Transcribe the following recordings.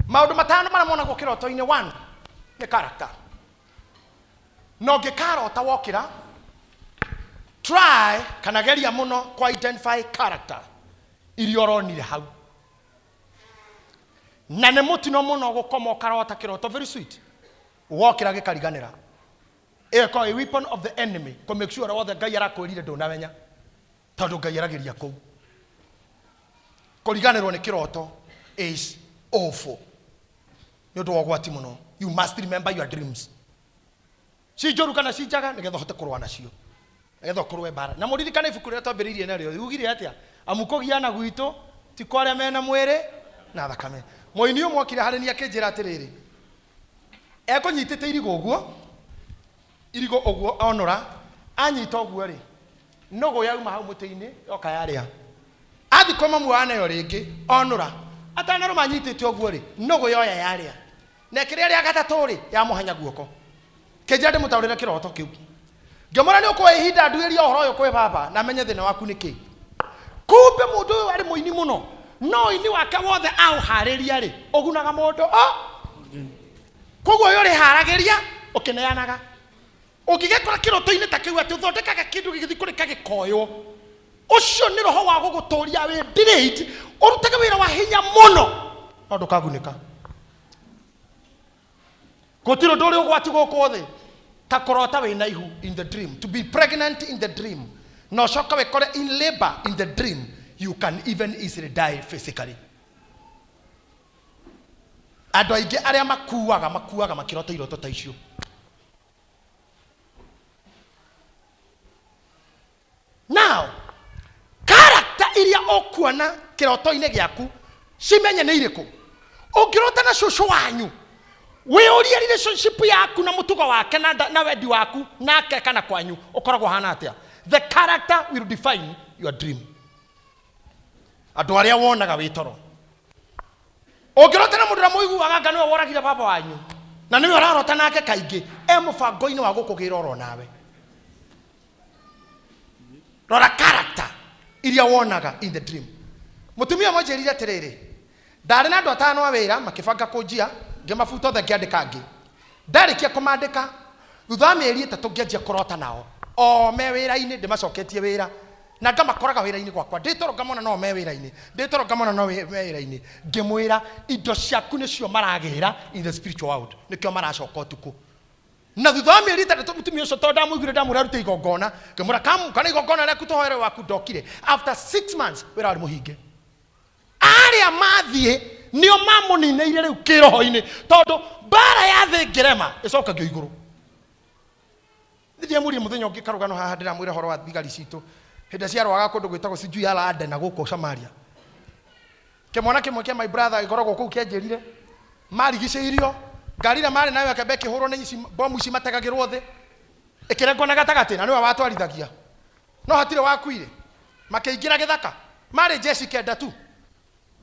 Maundu matano mara mona gukiroto-ini. 1 ni character. No ngikarota wokira try kana geria muno ku identify character iria uronire hau. Na ne mutino muno gukoma ukarota kiroto very sweet. Wokira gikariganira. Eko a weapon of the enemy to make sure all the Ngai arakwirire ndunamenya. Tondu Ngai arageria kou. Kuriganirwo ni kiroto is awful. Nyondo wagwati muno. You must remember your dreams. Si joru kana si jaga nigetha hote kurwa nacio. Nigetha kurwe bara. Na muririkane ibuku ria twambiririe naryo. Ugire atia? Amukogiana gwitu ti kware mena mwire na thakame. Moini umwe okire hari ni akinjira atiriri. Eko nyitite irigo uguo. Irigo uguo onora anyita uguo ri. Nogo yauma hau muti-ini yoka yaria. Athi koma mwana yo ringi onora. Atana roma nyitite uguo ri. Nogo yoya yaria. Na kire ria gatatu ri ya muhanya guoko. Kenjira ndi mutaurira kiroto kiu. Ngemora ni ukwe ihinda nduiria uhoro uyu kwe baba na menye thina waku niki. Kumbe mundu uyu ari muini muno. No ini wake wothe auhariria ri ogunaga mundu koguo yori haragiria ukineanaga ukigekora kiroto-ini ta kiu ati uthondekaga kindu gigithi kuri kagikoyo ucio ni roho wa guguturia we delete urutaga wira wa hinya muno no ndukagunika gutiro nduri ugwati guku thi ta korota wina ihu in the dream, to be pregnant in the dream, no shoka we kore in labor in the dream. You can even easily die physically. Ado aige aria makuaga makirota iroto ta icio. Now, character iria okuona kiroto-ini giaku cimenye ni iriku. Ungirota na shushu wanyu we uria relationship yaku na mutugo wake na wendi waku nake kana kwanyu ukoragwo hana atia. The character will define your dream. Andu aria wonaga witoro ungirota na mundu na muiguaga ngano woragira baba wanyu na niwe urarota nake kaingi mubango-ini wa gukugira oro nawe. Rora character iria wonaga in the dream. Mutumia mwajerire atiriri ndari na andu atano a wira makibanga kunjia ngemabuta othe ngiandika angi ndarikia kumandika thutha wa mieri 3 ngianjia kurota nao o me wira-ini ndimacoketie wira na ngamakoraga wira-ini gwakwa nditoro ngamona no me wira-ini nditoro ngamona no me wira-ini ngimwira indo ciaku nicio maragira in the spiritual world nikio maracoka utuku na thutha wa mieri 3 mutumia ucio to ndamuigire ndamwira rute igongona ngimwira kana igongona riaku tohere waku ndokire after 6 months wira ari muhinge aria mathie nio mamunineire riu kiroho-ini tondu bara ya thi ngirema icokagio iguru. Ndiye muri muthenya ungi karugano haha ndiramwira horo wa thigari citu hinde cia rwaga kundu gwitagwo sijui ya London na guko Samaria. Kimwana kimwe kia my brother igorogwo kuu kianjirire marigiceirio ngari na mari nayo akabeki horo na ici bomu ici mategagirwo thi ikirengwo na gatagati na niwe watwarithagia no hatire wakuire makeingira githaka mari jeshi kenda tu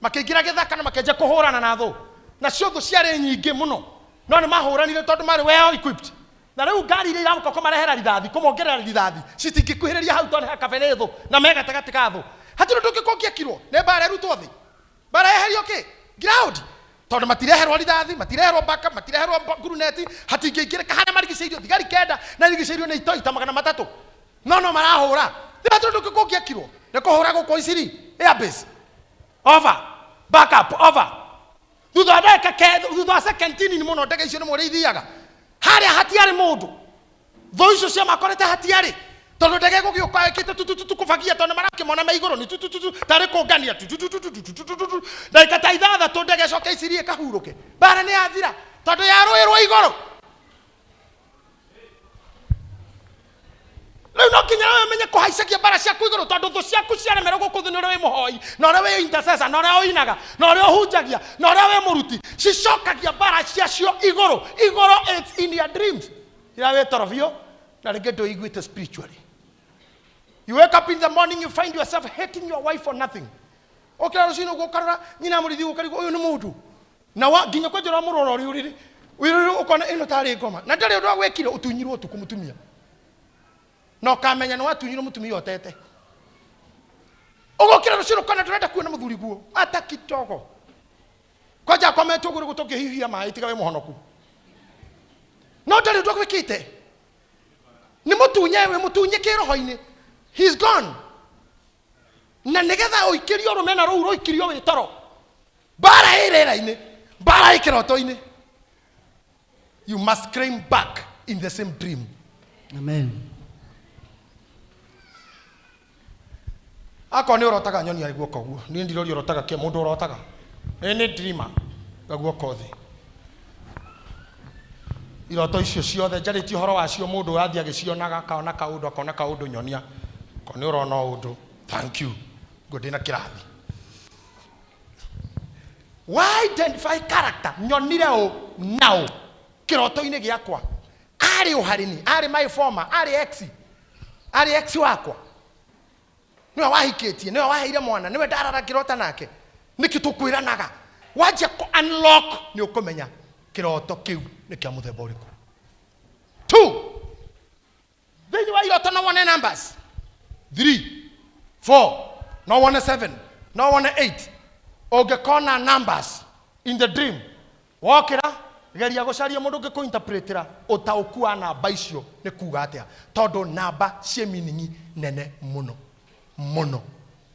makeingira githaka na makenja kuhurana na thu na cio thu ciari nyingi muno no ni mahuranire tondu mari well equipped. Na riu ngari iria iramuka kumarehera rithathi kumongerera rithathi citingikuhiriria hau tondu hakabere thu na mega tagati ka thu hatire ndungikokia kirwo ne bara rutwo thi bara eherio ki ground tondu matireherwo rithathi matireherwo backup matireherwo guruneti hatingĩingĩrĩka harĩa marigicĩirio thigari kenda na rigicĩirio nĩ ito 300 no marahũra hatire ndungikokia kirwo nĩ kũhũra gũkũ Isiri airbase over backup over thutha wa second ni muno ndege icio nĩ mũrĩ ithiaga haria hatiari mundu tho icio cia makorete hatiari tondu ndege gugiuka ekite kufagia tondu marakimona me iguru ni tari kungania na ikata ithatha to ndege coka Isiri kahuruke bara ni athira tondu yaruirwo iguru. Riu no kinya we menye kuhaicagia bara ciaku iguru tondu thu ciaku ciaremera guku thi ni uri muhoi na uri we intercessor na uri oinaga na uri ohunjagia na uri we muruti cicokagia bara ciacio iguru it's in your dreams ira we torofio na rege do iguite spiritually. You wake up in the morning, you find yourself hating your wife for nothing. Okay, rusino gukarura nyina murithi gukarigo uyu ni mundu na wa ginya kwejera murorori uriri ukona ino tari ngoma na ndari undu gwekire utunyirwo utuku mutumia no kamenya no atunyirwo mutumia otete ugokira rusino kana turenda kuona muthuri guo ata kitogo Koja kwame tuguru gutoke hihia mai tigawe muhonoku. No ndari ndu gwikite. Ni mutunye kiroho-ini. He's gone. Na nigetha uikirio rumena ruu ruikirio witoro. Bara irera-ini, bara ikiroto-ini. You must climb back in the same dream. Amen. Ako ni urotaga nyoni ari guoko guo. Ni ndirori urotaga ke mundu urotaga. Ni dreamer. Guoko thi. Iroto icio ciothe njarĩtie ũhoro wacio mũndũ athiĩ agĩcionaga akona kaũndũ nyonia ko nĩ ũrona ũndũ. Thank you. Ngũndĩ na kĩrathi. Why identify character? Nyonire ũ now kĩroto-inĩ gĩakwa arĩ ũharini, arĩ my former, arĩ ex wakwa, niwe wahikĩtie, niwe waheire mwana, niwe ndarara kĩrota nake. Nĩkĩ tũkwĩranaga wanjia unlock nĩ ũkũmenya kiroto kiu ni kia muthemba uriku. 2 thĩinĩ wa iroto no wone numbers 3 4 no wone 7 no wone 8. Ũngĩkona numbers in the dream wokĩra geria gũcaria mũndũ ũngĩkũinterpretĩra ũtaũku wa namba icio nĩ kuuga atĩa, tondũ namba ciĩ meaning nene mũno.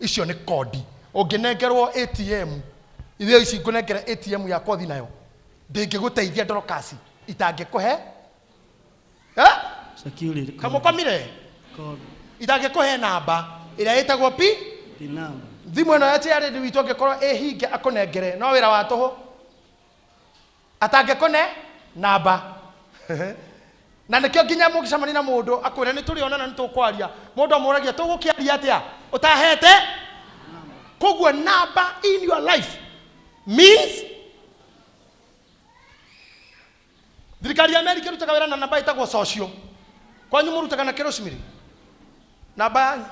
Icio nĩ kodi. Ũngĩnengerwo ATM ithio ici ngũnengera ATM ya kothi nayo ndĩngĩgũteithia ndorokasi itangĩkũhe security kamukomire itangĩkũhe namba ĩrĩa ĩtagwo thimũ ĩno ya tiarĩ witũ angĩkorwo ĩhinge akũnengere no wĩra wa tũhũ atangĩkũne namba. Na nĩkĩo nginya mũngĩcemania na mũndũ akwĩra nĩ tũrĩonana nĩ tũkwaria, mũndũ amũragia tũgũkĩaria atĩa ũtahete. Koguo namba in your life means thirikari ya Amerika irutaga wĩra na namba ĩtagwo social. Kwanyu mũrutaga na kĩrũcimĩrĩ namba yanyu.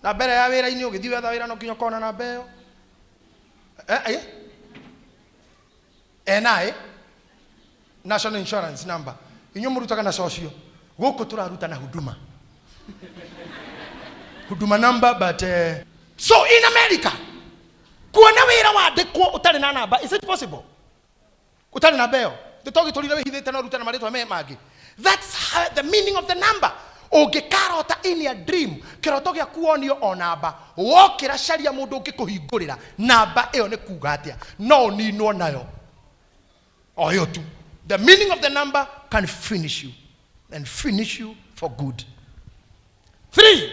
Na mbere ya wĩra-inĩ ũgĩthiĩ wetha wĩra no nginya ũkona namba ĩyo. NI National Insurance number. Inyo mũrutaga na social. Gũkũ tũraruta na huduma. Huduma number but so in America kuona wĩra wandĩkwo ũtarĩ na namba, is it possible? Utari na beo. Titogi tulire wihithite no ruta na maritwa me mangĩ. That's the meaning of the number. Ũngĩkarota in a dream kĩroto gĩa kuonio o namba, wokĩra caria mũndũ ũngĩkũhingũrĩra namba ĩyo nĩ kuuga atĩa, no ninwo nayo o yo tu. The meaning of the number can finish you and finish you for good. 3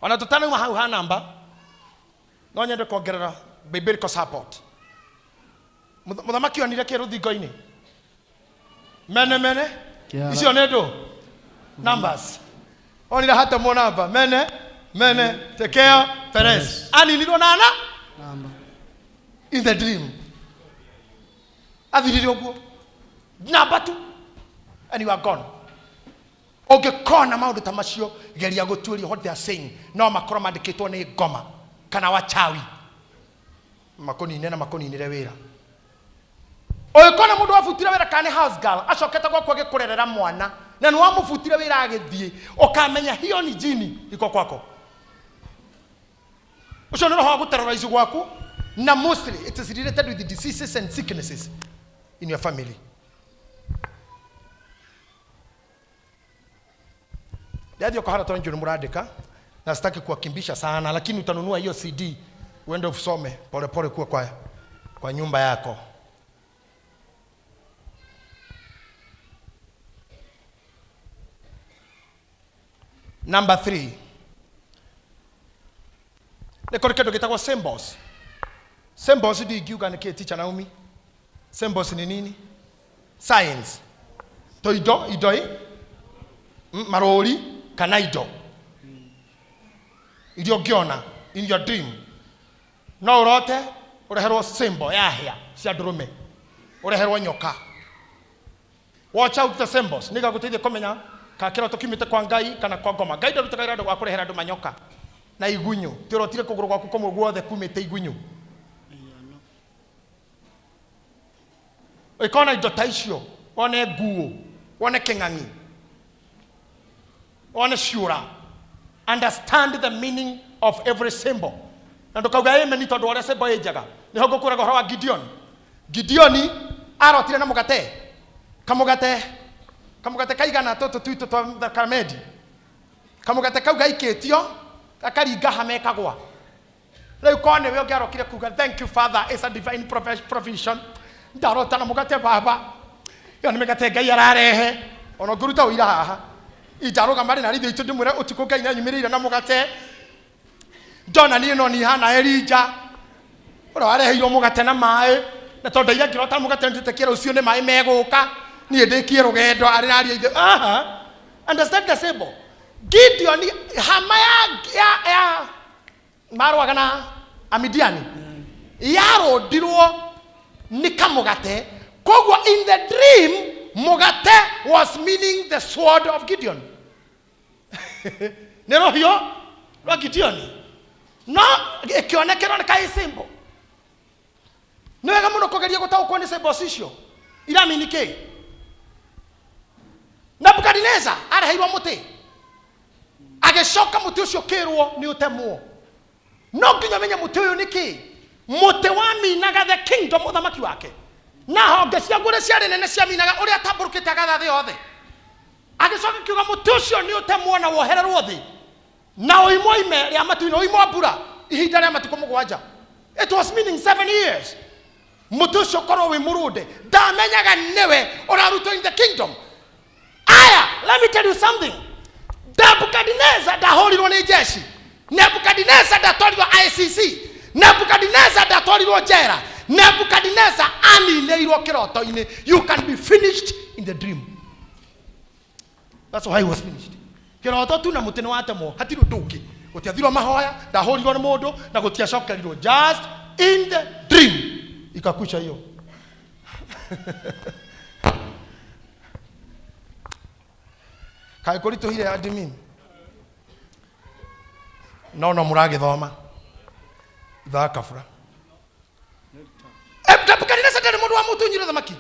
ona tutana uma hau ha namba no nyende kuongerera biblical support. Muthamaki onire kĩ rũthingo-inĩ mene icio nĩ ndũ numbers onire hata mo namba mene tekeo Perez aninirwo nana namba in the dream athirire ũguo namba tu and you are gone. Ũngĩkona maũndũ ta macio geria gũtuĩria what they are saying, no makorwo mandĩkĩtwo nĩ ngoma kana wachawi makonine na makoninire wĩra. Ũngĩkona mũndũ wabutire wĩra kana house girl acokete gwakwa gĩkũrerera mwana na nĩ wamũbutire wĩra agĩthiĩ, ũkamenya hiyo ni jini iko kwako. Ucio nĩ roho wa gũterrorize gwaku, na mostly it is related with the diseases and sicknesses in your family. Ndio kwa hata ndio murandika na sitaki kuwakimbisha sana, lakini utanunua hiyo CD uende usome pole pole kwa nyumba yako. Number 3. Niko kitu kitagwa symbols. Symbols ndio igiuga ni teacher Naomi. Symbols ni nini? Science. Toido idoi marori kanaido. Idio giona in your dream. No urote ureherwo symbol ya hia cia ndurume. Ureherwo nyoka. Watch out the symbols. Niga guteithia kumenya ka kiroto kimite kwa Ngai kana kwa ngoma. Ngai ndarutaga wĩra wa kurehera andu manyoka na igunyu. Tirotire kuguru gwaku komwe guothe kumite igunyu. Ikona indo ta icio, one nguo, one king'ang'i, one ciura. Understand the meaning of every symbol. Na ndukauga amen tondu ore symbol ejaga. Niho ngukura horo wa Gideon. Gideon arotire na mugate. Kamugate kaigana toto tuito twa Kamedi. Kamugate kau gaiketio akaringa hame kagwa. Riu kone we ngiarokire kuga thank you Father, it's a divine provision. Ndarota na mugate baba. Yo nimegate ngai ararehe. Ono nguruta uira haha. Ijaroga mari na ritho itu ndimwire utiko ngai na nyumirire na mugate. Ndona ni no ni hana Elija. Ora areheirwo mugate na mai. Na tondu ira ngirota mugate nditekira ucio ni mai meguka. Ni ndikie rugendo ari na ari ithe. Understand the symbol. Gideon hama ya marwaga na Amidiani. Yaro dirwo ni kamugate. Kogwa in the dream mugate was meaning the sword of Gideon. Nero hiyo wa Gideon. No ikionekana ni kai symbol. Niwega muno kugeria gutaukwo ni symbol icio. Ira minike. Nebukadnezar araheirwo muti. Ageshoka muti ucio kirwo ni utemwo. No nginya menye muti uyu niki. Muti wa minaga the kingdom uthamaki wake. Na honge cia ngure cia nene cia minaga uria tamburukite agatha thi yothe. Ageshoka kiuga muti ucio ni utemwo na wohererwo thi. Na oimo ime ria matu-ini oimo mbura ihinda ria matuko mugwanja. It was meaning 7 years. Muti ucio korwo wi murude. Ndamenyaga niwe uraruto in the kingdom. Aya, let me tell you something. Nebukadnezar ndahorirwo ni jeshi. Nebukadnezar ndatwarirwo ICC. Nebukadnezar ndatwarirwo jera. Nebukadnezar anineirwo kiroto-ini. You can be finished in the dream. That's why he was finished. Kiroto tu na mutino watemo hatiru nduki. Gutiathirwo mahoya, ndahorirwo ni mundu na gutiacokerirwo just in the dream. Ikakucha hiyo. Kai kurito hire admin. No muragithoma. Thaka fura. Nebukadnezar ndari mundu wa mutu nyiro thamaki.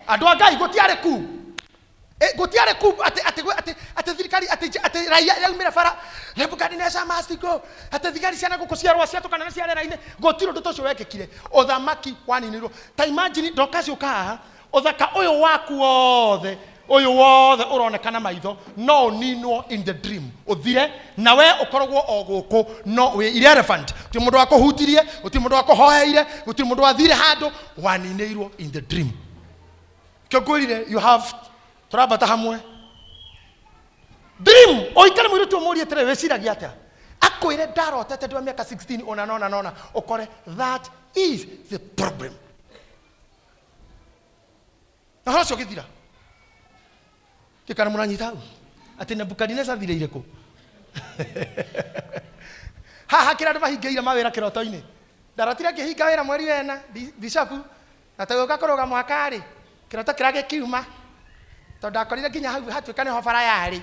Andu a Ngai gutiare ku. Gutiare ku ate thirikari ate raia yaumira fara. Nebukadnezar must go. Ate thigari ciana gukuciarwa ciatu kana cia rera-ini. Gotiro ndu tocio wekekire. Uthamaki waninirwo. Ta imagine ndokaci ukaha. Uthaka uyu waku wothe. Uyu wothe uronekana maitho no ninwo in the dream uthire na we ukorogwo oguku no we irrelevant ti mundu wakuhutirie uti mundu wakuhoeire uti mundu wathire handu wanineirwo in the dream kigurire you have turabata hamwe dream oikare mwirutu umuri etere weciragia atia akwire ndarotete ndwa miaka 16 ona ukore that is the problem na hocio githira kikana munanyita ati Nebukadnezar thire ireko ha kira ndu mahingeire mawira kiroto-ini ndaratira kihinga wira mweri wena Bshp atagoka koroga mwakari kiroto kirage kiuma to ndakorire nginya hau hatuikane ho bara yari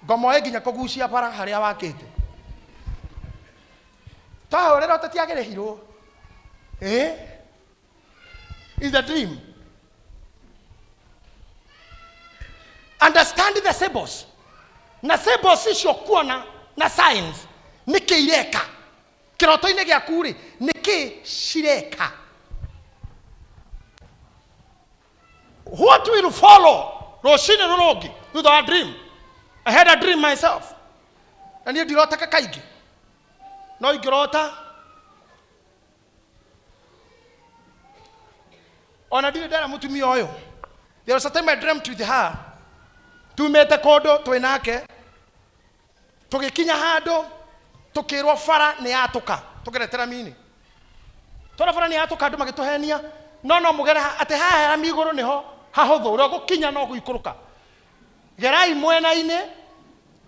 ngomoe nginya kugucia bara haria wakite tahorero tatiagirehirwo is the dream. Understand the symbols. Na symbols icio kuona na signs niki ireka. Kiroto-ini giaku ri niki cireka. What will follow? Roshini rurogi with our dream. I had a dream myself. Na niĩ ndirotaka kaingĩ. No ingĩrota. Ona ndirĩ ndera mũtumia ũyũ. There was a time I dreamt with her. Tumete kodo twenake tugikinya handu tukirwo fara ni yatuka tugeretera mini tora fara ni yatuka andu magituhenia no mugere ate haha miguru niho hahuthu uri gukinya no guikuruka gerai mwena-ini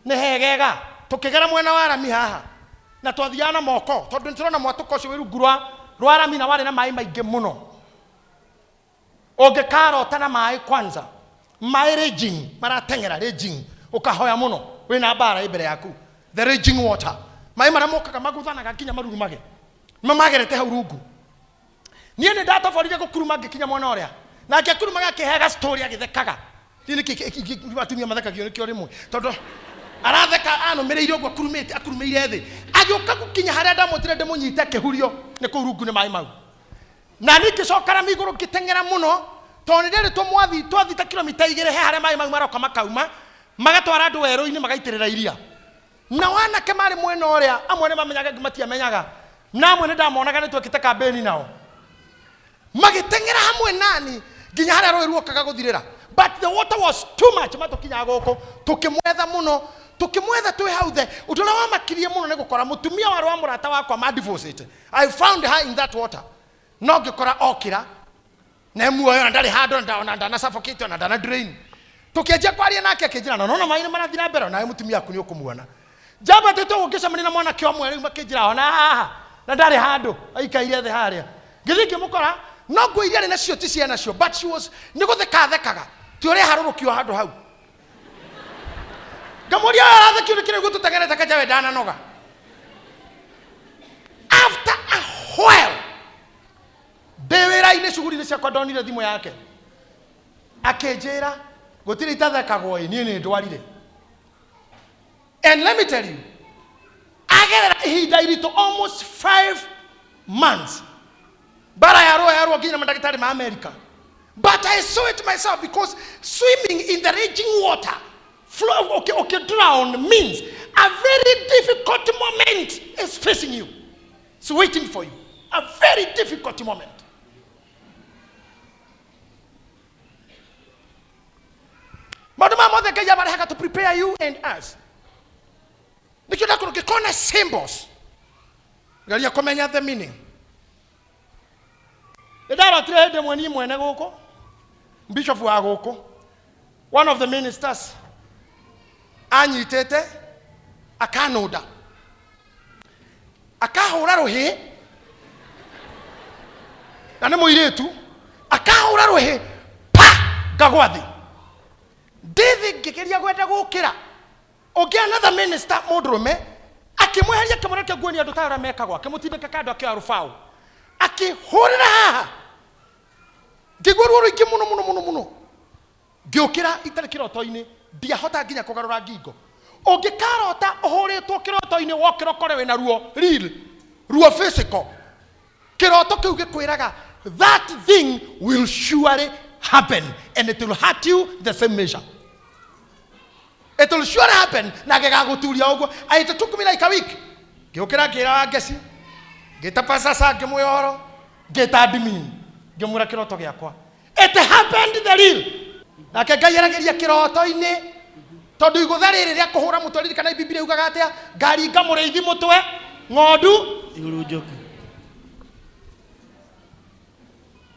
ni hegega tukigera mwena wa rami haha na twathiana moko tondu ntirona mwatuka ucio wiru ngurwa rwa rami na wari na mai maingi muno ongekarota na mai kwanza my raging maratengera raging ukahoya muno wina bara ibere yaku the raging water mai maramoka maguthana gakinya marurumage mamagerete hau rungu nie ni data forige gukuruma gikinya mwana uria na akikuruma gakihega story agithekaga nini atumia mathekagio nikio rimwe tondu aratheka anumireire uguo akurumeire thi agĩũka gũkinya harĩa ndamũtire ndĩmũnyite kĩhurio nĩ kũu rungu nĩ maĩ mau na niĩ ngĩcokera igũrũ ngĩteng'era mũno tondũ nĩ rĩrĩ twathita kilomita 2 he harĩa maĩ mau maroka makauma magatwara andũ werũ-inĩ magaitĩrĩra iria na wanake marĩ mwena ũrĩa amwe nĩ mamenyaga angĩ matiamenyaga na amwe nĩ ndamonaga nĩ twekĩte kambeni nao magĩteng'era hamwe nani nginya harĩa rũĩ ruokaga gũthirĩra but the water was too much matũkinyaga gũkũ tũkĩmwetha mũno tũkĩmwetha twĩ hau the ũndũ ũrĩa wamakirie mũno nĩ gũkora mũtumia warĩ wa mũrata wakwa madivorcĩte I found her in that water no ngĩkora okĩra na muoyo na ndarĩ handũ na ndana suffocate na ndana drain tũkĩanjia kwaria nake akĩnjĩra no maĩ nĩ marathiĩ na mbere na mũtumia aku nĩ ũkũmuona jamba tũtũ gũkĩcemania na mwanake ũmwe rĩu makĩnjĩra ona haha na ndarĩ handũ aikaire thĩ harĩa ngĩthiĩ ngĩmũkora no nguo iria arĩ nacio ti ciana cio but she was nĩ gũthekathekaga ti ũrĩa harũrũkio handũ hau ngamũria arathekio nĩ kĩrĩa gũtũtengerete kanja we ndananoga after a while ndĩ wĩra-inĩ cuguri-inĩ ciakwa ndonire thimũ yake akĩnjĩra gũtirĩ itathekagwo ĩ niĩ nĩ ndwarire and let me tell you agerera ihinda iritũ almost 5 months bara yarwo nginya mandagĩtarĩ ma America but I saw it myself because swimming in the raging water drown means a very difficult moment is facing you. It's waiting for you. A very difficult moment. Madama mother gaya to prepare you and us. Because I could get symbols. You comment the meaning. The director when he went go Bishop Wagoko, one of the ministers, anyitete akanoda akahura rohe na nĩ mũiretu akahura rohe pa gagwathi ndithi ngĩgeria gwenda gũkĩra ũngĩ another minister mũndũrũme akĩmweheria kĩmũreke nguoni andũ ta ũrĩa mekagwo akĩmũtindĩka kando akĩoya rũbaũ akĩhũrĩra haha ngĩgua ruo rũingĩ mũno ngĩũkĩra itarĩ kĩroto-inĩ ndiahota nginya kũgarũra ngingo ũngĩkarota ũhũrĩtwo kĩroto-inĩ wokĩra ũkore wĩna ruo real ruo physical kĩroto kĩu gĩkwĩraga that thing will surely happen and it will hurt you the same measure. It will surely happen na gĩgagũturia ũguo. It took me like a week. Ngĩũkĩra ngĩra ngeci ngĩtapa sasa ngĩmũyoro ngĩtadmin ngĩmũra kĩroto gĩakwa. It happened the real. Nake Ngai aragĩria kĩroto-inĩ tondũ igũtha rĩrĩ rĩa kũhũra mũtwe kana Biblia yugaga atĩa ngari ngamũrĩithi mũtwe ng'ondu igũrũ njoki.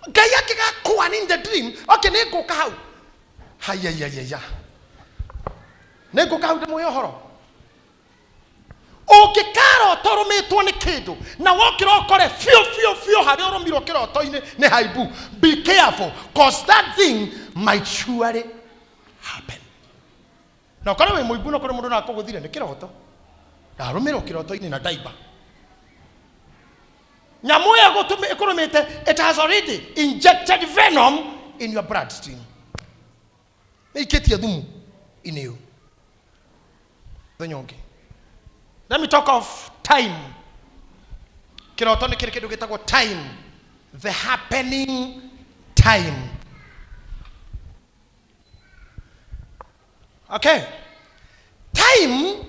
Ngai akĩgakũa in the dream okay nĩ ngũka hau hayayaya nĩ ngũka hau ndĩmũhe ũhoro ũngĩkarota ũrũmĩtwo nĩ kĩndũ na wokĩra ũkore biũ harĩa ũrũmirwo kĩroto-inĩ nĩ haibu. Be careful cause that thing might surely happen. Na ũkore wĩ mũibu na kũrĩ mũndũ na kũgũthire nĩ kĩroto ndarũmĩrwo kĩroto-inĩ na ndaiba nyamũ ĩyo ĩkũrũmĩte it has already injected venom in your bloodstream. Ĩikĩtie thumu inĩ ĩyo thonyonge. Let me talk of time. Kĩroto nĩ kĩrĩ kĩndũ gĩtagwo time, the happening time. Okay, time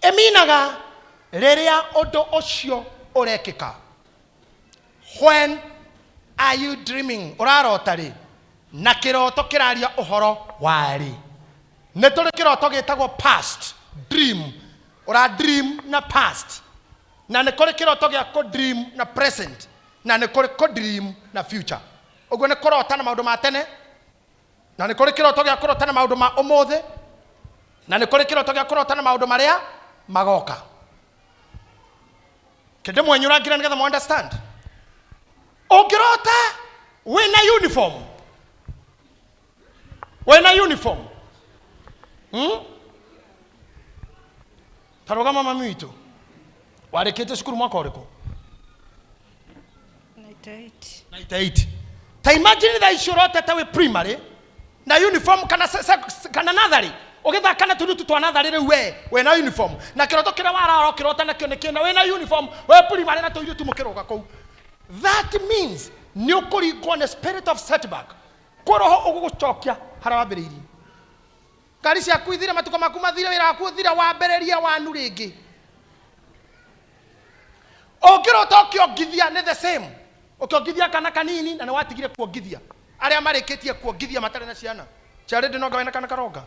eminaga rĩrĩa ũndũ ũcio ũrekĩka. When are you dreaming? Ũrarota rĩ na kĩroto kĩraria ũhoro warĩ. Nĩ tũrĩ kĩroto gĩtagwo past dream. Ura dream na past. Na nĩ kũrĩ kĩroto gĩa kũ dream na present. Na nĩ kũrĩ kũ dream na future. Ũguo nĩ kũrota na maũndũ ma tene. Na nĩ kũrĩ kĩroto gĩa kũrota na maũndũ ma ũmũthĩ. Na nĩ kũrĩ kĩroto gĩa kũrota na maũndũ marĩa magoka. Kĩndũ mwenyũra ngira nĩgetha mu understand. Ũngĩrota wĩna uniform. Wĩna uniform. Tarogama mami witũ. Warĩkĩte cukuru mwaka ũrĩkũ? 98. Ta imagine that you wrote that we primary na uniform kana nursery Ugithaka na tundu twana tharire we na uniform. Na kiroto kira wararo kirota na kio nekina we na uniform we primary na tuiru tumukiroga kou. That means nyukuri the spirit of setback. Koroho ugugucokia hara wambiririe. Ngari cia kuithira matuko maku mathire wira waku thira wambereria wanu ringi. Okirota okiongithia ne the same. Okiongithia kana kanini na watigire kuongithia. Aria mareketie kuongithia matare na ciana. Ciare ndinoga wena kana karoga.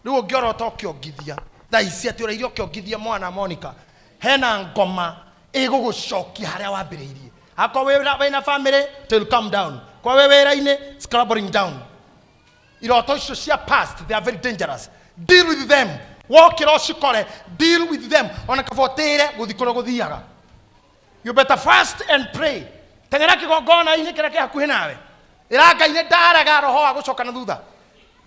Riu ngiorota okiongithia. Tha ici ati uraire okiongithia mwana Monica. Hena ngoma igugucokia haria wambiririe. Akwa wina family till calm down. Kwa wewe raine scrubbing down. Iroto icio cia past, they are very dangerous. Deal with them. Walk it oshikore. Deal with them. Ona kavotire guthikoro guthiaga. You better fast and pray. Tengera kigongona ini kira hakuhi nawe. Iranga ine ndaraga roho wa gucoka na thutha.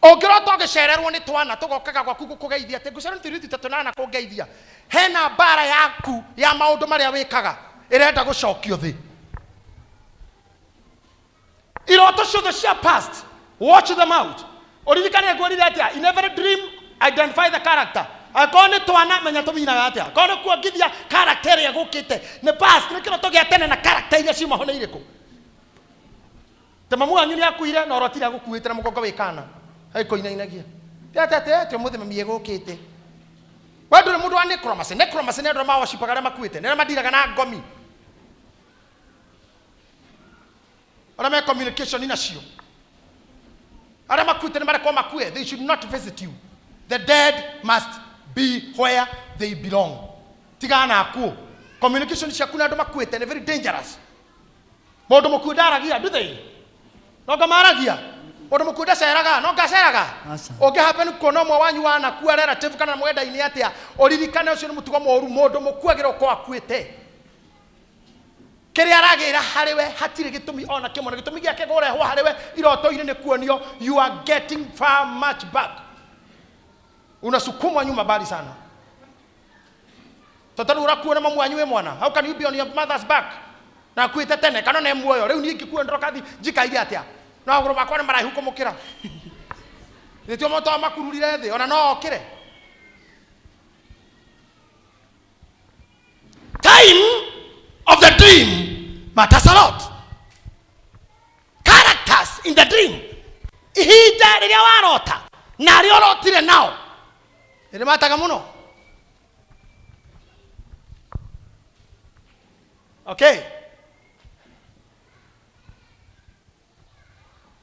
Ongirota ugicererwo ni twana tugokaga gwaku gukugeithia ati ngucererwo ni tiriti tatunana kugeithia. Hena bara yaku ya maundu maria wikaga irenda gucokio thi. Iroto ciothe cia past, watch them out. Oririkane ngwirire atia, in every dream identify the character. Akone twana menya tumina atia. Akone kuongithia character ya gukite. Ne past ne kiroto gia tene na character iria cima hone iriko. Temamu anyu ni akuire na orotira gukuite na mugongo wikana. Haiko inainagia. Tate muthi mamie gukite. Wadu mundu wa necromancy ne ndo mawashipagara makuite. Ne madiraga na ngomi. Ona me communication inacio. Ara makuite ne mareko makue. They should not visit you. The dead must be where they belong. Tigana aku. Communication cia kuna ndo makuite ne very dangerous. Modo mukudaragia do they? No gamaragia. Modo mukuda seraga no gaseraga. Oge happen kono mwa wanyu wana ku relative kana mwenda ini atia. Oririkane ucio ni mutugo moru modo mukuagiro kwa akuite. Kiri aragira hariwe hatire gitumi ona kimona gitumi giake gorehwo hariwe iroto ine ne kuonio you are getting far much back. Unasukumwa nyuma bali sana. Tataru urakuona mamu anyu mwana. How can you be on your mother's back? Na kuite tene kana ne muoyo. Riu ni ngikuo ndrokathi jikaire atia. No aguru makwa ne marahi hukumukira. Nitio moto makururire thi ona no okire. Time of the dream matters a lot. Characters in the dream. Ihinda riria warota na rio rotire nao. Ere mataga muno. Okay.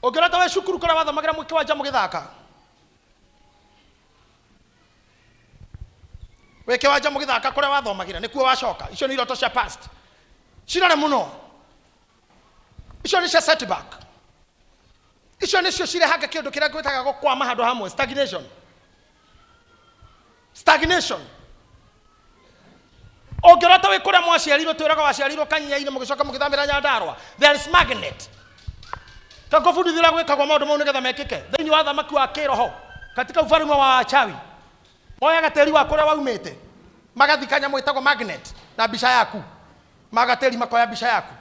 Ogirata we shukuru kora wathomagira mwike wa jamu githaka. Weke wa jamu githaka kora wathomagira nikuo wacoka. Icio ni iroto cia past. Cirare muno. Icio ni cia setback. Icio ni cio cirehaga kindu kiria gwitaga gukwama handu hamwe stagnation. Stagnation. Ogirata we kora mwaciarirwo twiraga waciarirwo kanyinya-ine mugicoka mugithamira Nyandarua. There is magnet. Takofundithira gwikagwa maundu mau nigetha mekike. Thiini wa thamaki wa kiroho katika ufalme wa wachawi. Moya gateri wa kuria waumite. Magathikanya mwitagwo magnet na bisha yaku. Magateri makoya bisha yaku.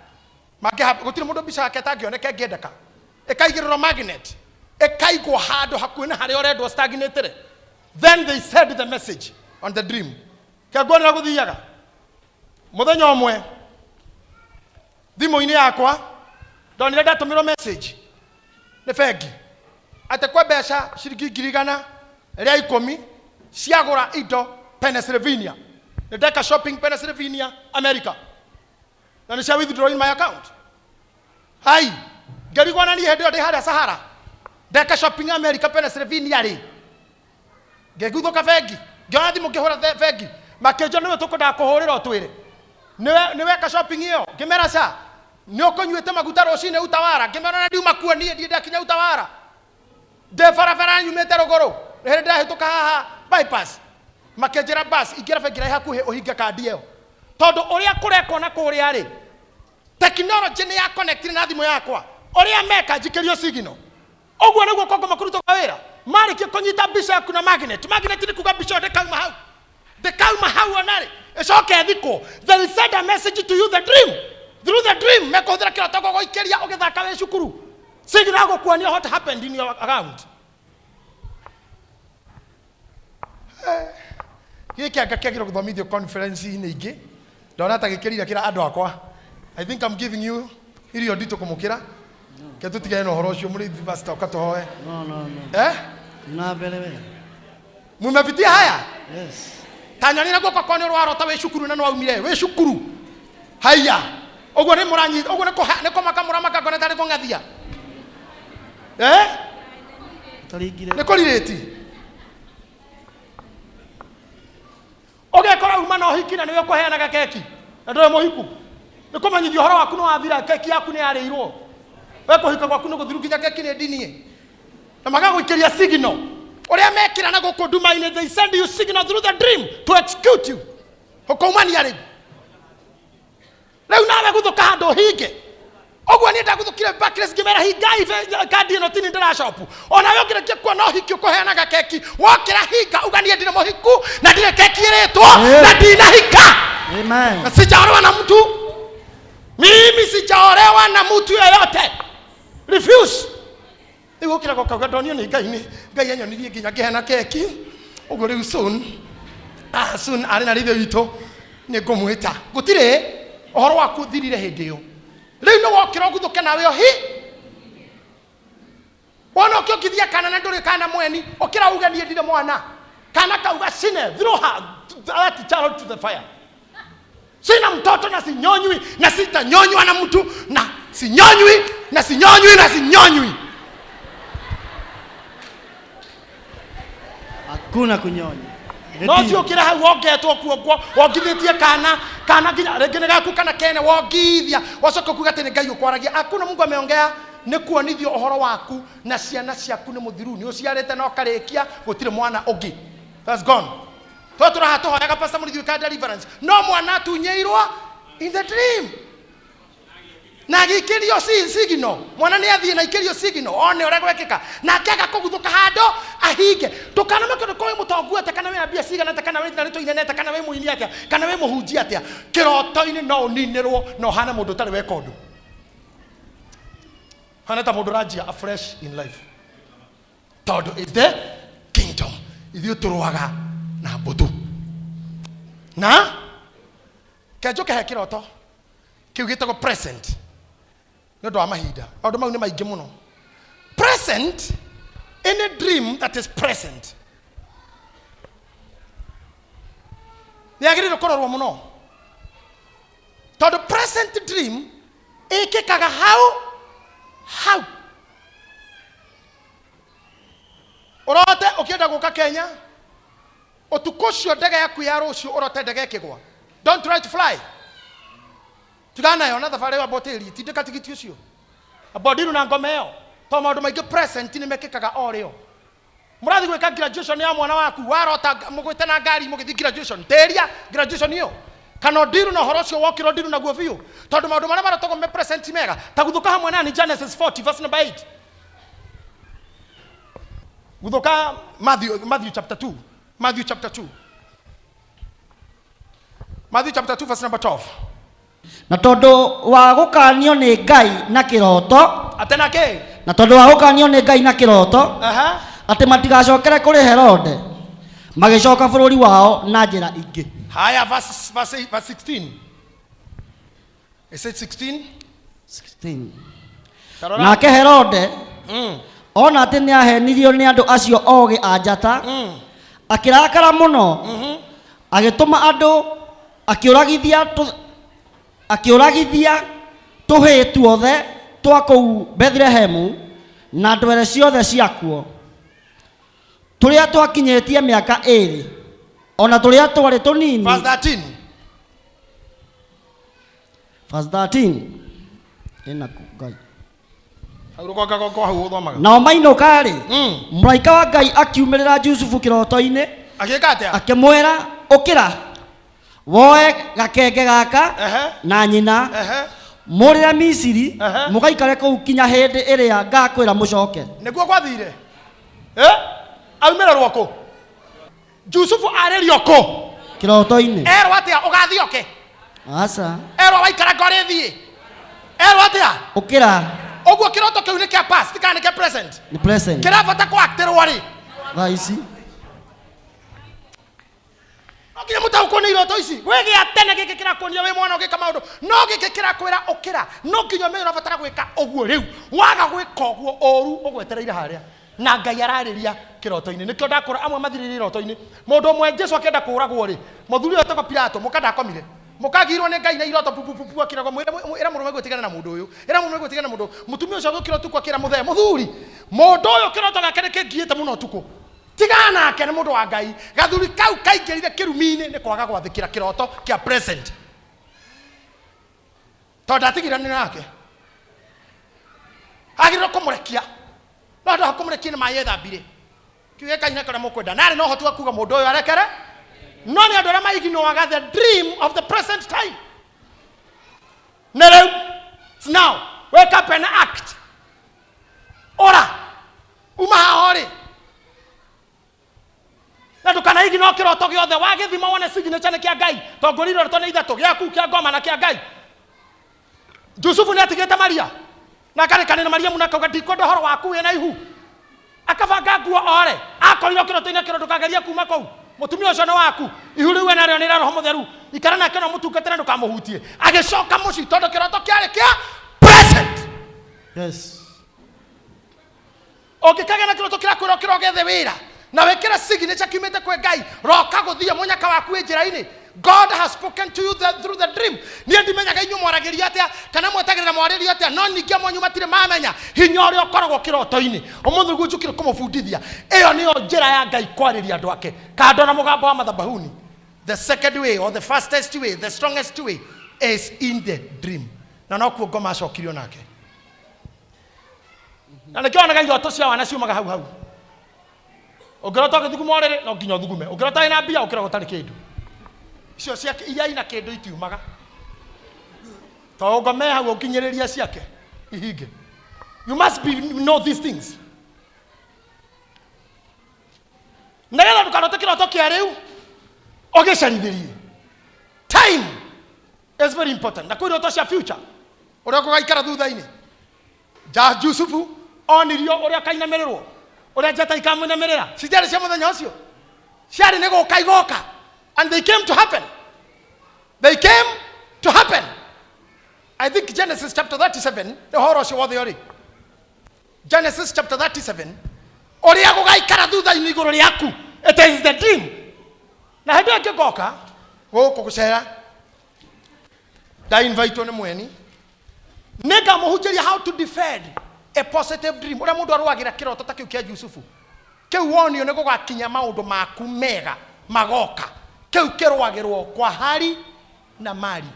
Gutire mundu bisha yake tangioneke ngiendeka. Ekaigirwo magnet. Ekaigwo handu hakuhi na haria urendwo stagnated. Then they said the message on the dream. Kagwana guthiaga. Muthenya omwe. Thimu-ini yakwa ndonire ndatumirwo message. Ne fegi. Ate kwa besha shiringi 100 ria 10 ciagura indo Pennsylvania. Ndeka shopping Pennsylvania, America. Na nisha withdraw in my account. Hai. Ngerigwana ni hende ndi haria Sahara. Ndeka shopping America, Pennsylvania ri. Ngegutho ka fegi. Ngiona thimu ngihura fegi. Makenjo niwe tukwenda kuhurira otwire. Niwe ka shopping iyo. Ngimera cha. Niokonyuite maguta rocine utawara. Ngimera na ndiuma kuo nie ndi ndakinya utawara. De farafara nyumete rogoro. Here ndahituka haha bypass. Makenjera bus igira fegira hakuhe ohinga kandi iyo. Tondu uria kureko na kuria ri. Technology ni ya connect na thimu yakwa. Uria meka jikirio signal. Ogwo niguo kongo makuruto kwa wira. Mari ki konyita bisha yaku na magnet. Magnet ni kuga bisha de kauma hau. De kauma hau onare. Ecoke thiko. They send a message to you the dream. Through the dream meko thira kira toko goikeria ogethaka we cukuru. Signal go kuonia what happened in your account. Giki akakira kuthomithio conference ni ingi. Ndona ta gikirira kira andu akwa. I think I'm giving you irio ndito kumukira. Ke tutigane no horo ucio muri pastor ukatohoe. No. Na mbere. Mumepitia haya? Yes. Tanyani na goko kone rwarota we shukuru na no aumire. We shukuru. Haya. Ogwo ni muranyi, ogwo ne ko makamuramaka kone tari kongathia. Tarigire. Ne ko rireti. Ogekora uma no hiki na niwe kuheanaga keki. Na ndore muhiku. Ni kumanyithio horo waku no wathira keki yaku ni yareirwo. We kuhika gwaku no guthirukinya keki ni dini. Na magaguikiria signal. Uria mekira na guku nduma-ini, they send you signal through the dream to execute you. Hukumania ri. Leo nawe guthuka handu hinge. Ogwo ni ndaguthukire Barclays ngimera hinga kandi no tini ndira shop. Ona we ngire kwa no hiki ukuheanaga keki. Wokira hinga uganie ndire muhiku na ndire keki iretwo na ndina hika. Amen. Na sijaolewa na mtu. Mimi sijaolewa na mtu yeyote. Refuse. Igo kira kwa kadonio ni ngai enyo ni nginya ngehena keki. Ogwo riu soon ari na rithe wito ni ngumwita. Gutire ohoro waku thirire hindi yo. Riu no wokira guthuke nawe ohi. Wona ukithia kana na nduri kana mweni okira uganie ndire mwana. Kana kauga sine throw her that child to the fire. Sina mtoto na sinyonywi na sitanyonywa na mtu na sinyonywi na sinyonywi na sinyonywi. Hakuna kunyonya. No tio kira hau wogetwo kuo wongithitie kana nginya rengine gaku kana kene wongithia wacoka kuga tene ngai ukwaragia. Hakuna Mungu ameongea ni kuonithio ohoro waku na ciana ciaku ni muthiru ni uciarite no karikia gutire mwana ungi. That's gone. Totura hato hoyaga pastor muri thika deliverance. No mwana tunyeirwo in the dream. Na gikirio signal. Mwana ni athie na ikirio signal. One ore gwekika. Na akiaga kuguthuka hando ahinge. Tukana makoro ko mutongu ate kana we na bia sigana ate kana we na rito inene ate kana we muini atia kana we muhunji atia. Kiroto-ini no ninirwo no hana mundu tari we kondu. Hana ta mundu rajia afresh in life. Todo is the kingdom. Ithu turuaga na mbutu. Na kejo ke kiroto. Kiu gitego present. Ndo amahinda. Maundu mau ni maingi muno. Present, any dream that is present. Niagirire kororwo muno. The present dream ikikaga how orote ukienda guka Kenya otukocio ndege yaku ya rucio orote ndege kigwa. Don't try to fly. Tigana yo na thafari wa boteli tindika tigiti ucio. Abodiru na ngomeo. To maundu maingi present ni mekikaga oreo. Murathi gwika graduation ya mwana waku warota mugwite na ngari mugithi graduation. Teria graduation iyo. Kana ndiru na horocio wokiro ndiru na guofiu. Tondu maundu maria maratogo me present mega. Taguthuka hamwe na ni Genesis 40 verse number 8. Guthuka Matthew chapter 2. Matthew chapter 2 verse number 12. Na tondu wa gukanio ni Ngai na kiroto atena ke na tondu wa gukanio ni Ngai na kiroto ati matigacokere kuri Herode magicoka bururi wao na njira ingi. Haya verse 16. Is it 16? Nake Herode ona ati ni ahenirio ni andu acio ogi a njata akirakara muno agituma andu akiuragithia tuhi tuothe twa kou Bethlehemu na ndwere ciothe ciakuo turia twakinyetie miaka 2 ona turia twari tunini. Verse 13 ina Ngai nao mainuka ri muraika wa Ngai akiumirira Jusufu kiroto-ini akimwira ukira woe gakenge gaka na nyina murira Misiri mugaikare kou kinya hindi iria ngakwira mucoke. Niguo gwathire aumirerwo ku Jusufu arerio ku kiroto-ini erwo atia ugathioke asa erwo waikara ngori thie erwo atia ukira ogwo kiroto kiu ni kia past kana kia present ni present kirabata ku acterwo ri thaisi Okinya mutaukwo ni iroto ici. Wege atene gike kirakuonia we mwana ugika maundu. No gike kirakwira okira. No kinya me urabatara gwika oguo riu. Waga gwika oguo oru ugwetereire haria. Na Ngai arariria kiroto-ini. Nikio ndakora amwe mathiriri iroto-ini. Mundu mwe Jesu akenda kuragwo ri. Muthuri otako Pilato mukanda akomire. Mukagirwo ni Ngai na iroto pupupu akirago era murume gwetigana na mundu uyu. Era murume gwetigana na mundu. Mutumia ucio gukira tuko akira muthe. Muthuri. Mundu uyu kiroto gake kigiite muno tuko. Tigana ake ni mundu wa Ngai. Gathuri kau kaingirire kirumi-ini ni kwaga gwathikira kiroto kia present. Tonda tigirani nake. Agirwo kumurekia. No ndo kumurekia ni mayethambire. Kiuge kaina kana mukwenda. Nari no hotu akuga mundu uyu arekere. No ni andu ara maiginoaga the dream of the present time. Now wake up and act. Ora. Uma hahori. Na ndukana igino kiroto giothe wagithima wone signature ni kia Ngai. Tongoriro roto ni ithatu giaku kia ngoma na kia Ngai. Yusufu ni atigite Maria. Na kanena Maria munakauga ndikondo horo waku wena ihu. Akabanga nguo ore. Akoriro kiroto-ini kiroto kageria kuma kou. Mutumia ucio no waku. Ihu riu we nario ni roho mutheru. Ikara nake no mutungatira ndukamuhutie. Agicoka muci tondu kiroto kiari kia present. Yes. Okikagena kiroto kirakwira kirogethe wira. Na wekera signature kiumete kwe Ngai. Roka guthia munyaka waku njira-ini. God has spoken to you through the dream. Ni ndimenyaga inyu mwaragiria atia kana mwetagirira mwariria atia no ningia mwanyu matire mamenya hinya uri okoragwo kiroto-ini. Umuthi gujukire kumufundithia. Iyo niyo njira ya Ngai kwariria andu ake. Kando na mugambo wa mathabahuni. The second way or the fastest way, the strongest way is in the dream. Na no kuo ngoma acokirio nake. Na nikionaga iroto cia wana ciumaga hau hau. Ungirota githuguma riri no nginya thugume. Ungirota ina mbia ukira gutari kindu. Icio cia iya ina kindu itiumaga. To ngome hau ukinyiriria ciake ihinge. You must know these things. Nega ndukarote kiroto kia riu. Ogecarithirie. Time is very important. Na kwiroto cia future. Uria kugaikara thutha-ini. Yusufu onirio uria kainamirwo. Uria Gitahi kamunamirira. Citiari cia muthenya ucio. Ciari ni guka igoka. And they came to happen. They came to happen. I think Genesis chapter 37, the horror show of the ori. Genesis chapter 37. Uria gugaikara thutha-ini iguru riaku. It is the dream. Na hindi angigoka guku gucera. Da invite one mweni. Nega muhunjiria how to defend a positive dream. Uria mundu aruagira kiroto ta kiu kia Yusufu. Kiu wonio ni gugakinya maundu maku mega magoka. Kiu kiruagirwo kwa hali na mali.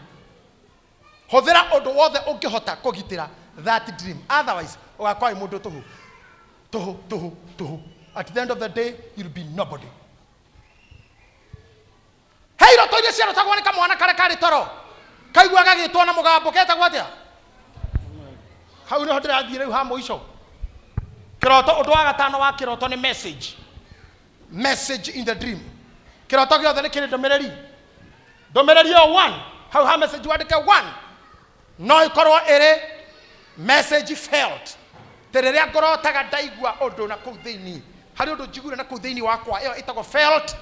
Hothera undu wothe ungihota kugitira that dream. Otherwise ugakwa mundu tuhu. At the end of the day you'll be nobody. Hey roto ile cia rotagwo ni kamwana kare kari toro. Kaiguaga gitwo na mugambo ketagwo atia. Hau ni hodira thire ha muico. Kiroto undu wa gatano wa kiroto ni message. Message in the dream. Kiroto giothe ni kiri ndomereri. Ndomereri yo 1. Hau ha message wandike 1. No ikorwo ere message felt. Tereria ngorotaga ndaigua undu na kuu thiini. Hari undu njiguire na kuu thiini wakwa iyo itago felt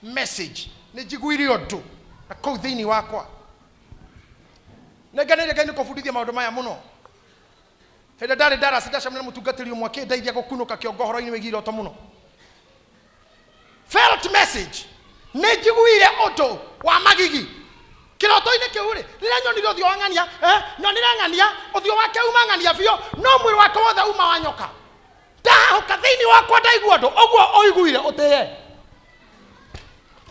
message. Ni njiguire undu na kuu thiini wakwa. Neganire Ngai ni kufundithia maundu maya muno. Henda ndari darasa ndacamira mutungatiri umwe akindeithia gukunuka kiongo horo-ini wigie iroto muno. Felt message. Ni njiguire undu wa magigi. Kiroto-ini kiu ri riria nyonire uthio wa ng'ania, nyonire ng'ania uthio wake uma ng'ania bio no mwiri wake wothe uma wa nyoka. Ndahuka thiini wakwa ndaigua undu uguo uiguire utiye.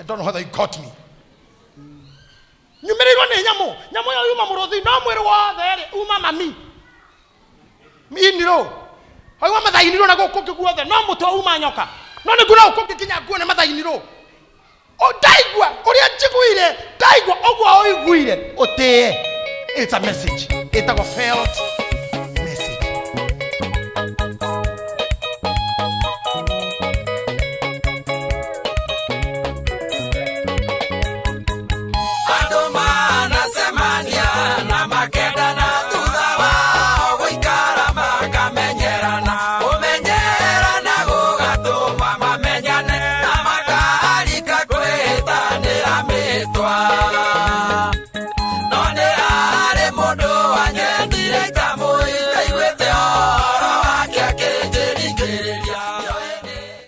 I don't know whether you got me. Nyumirirwo ni nyamu yo yuma muruthi no mwiri wothe ri uma mami. Iniro. Haiwa mathainiro na guku kiguothe no mutwe uma nyoka. No ni nguna guku kinya nguo ne mathainiro. O ndaigua uria njiguire ndaigua uguo uiguire utiye. It's a message. It's a felt